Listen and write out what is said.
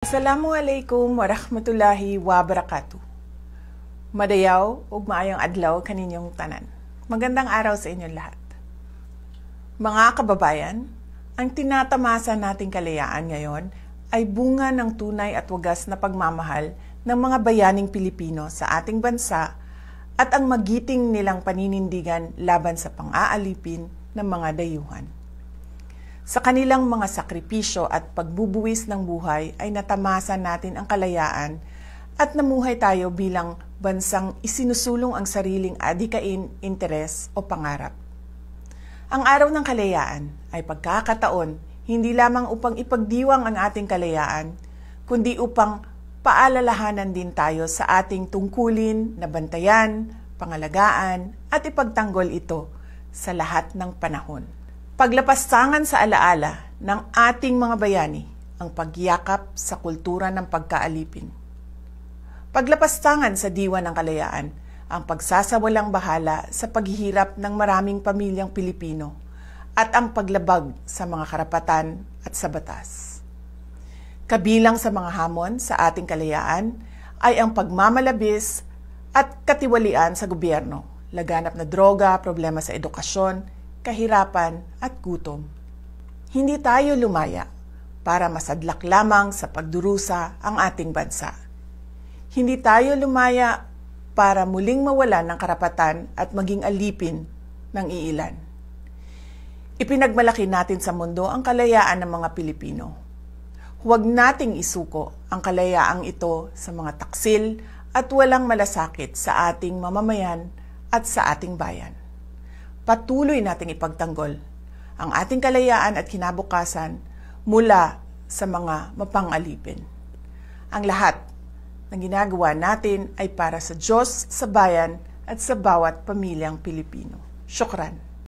Assalamualaikum warahmatullahi wabarakatuh. Madayaw ug maayong adlaw kaninyong tanan. Magandang araw sa inyong lahat. Mga kababayan, ang tinatamasa nating kalayaan ngayon ay bunga ng tunay at wagas na pagmamahal ng mga bayaning Pilipino sa ating bansa at ang magiting nilang paninindigan laban sa pang-aalipin ng mga dayuhan. Sa kanilang mga sakripisyo at pagbubuwis ng buhay ay natamasa natin ang kalayaan at namuhay tayo bilang bansang isinusulong ang sariling adikain, interes o pangarap. Ang araw ng kalayaan ay pagkakataon hindi lamang upang ipagdiwang ang ating kalayaan, kundi upang paalalahanan din tayo sa ating tungkulin na bantayan, pangalagaan at ipagtanggol ito sa lahat ng panahon. Paglapastangan sa alaala ng ating mga bayani ang pagyakap sa kultura ng pagkaalipin. Paglapastangan sa diwa ng kalayaan ang pagsasawalang bahala sa paghihirap ng maraming pamilyang Pilipino at ang paglabag sa mga karapatan at sa batas. Kabilang sa mga hamon sa ating kalayaan ay ang pagmamalabis at katiwalian sa gobyerno, laganap na droga, problema sa edukasyon, kahirapan at gutom. Hindi tayo lumaya para masadlak lamang sa pagdurusa ang ating bansa. Hindi tayo lumaya para muling mawalan ng karapatan at maging alipin ng iilan. Ipinagmalaki natin sa mundo ang kalayaan ng mga Pilipino. Huwag nating isuko ang kalayaang ito sa mga taksil at walang malasakit sa ating mamamayan at sa ating bayan. Patuloy nating ipagtanggol ang ating kalayaan at kinabukasan mula sa mga mapang-alipin. Ang lahat ng ginagawa natin ay para sa Diyos, sa bayan at sa bawat pamilyang Pilipino. Syukran.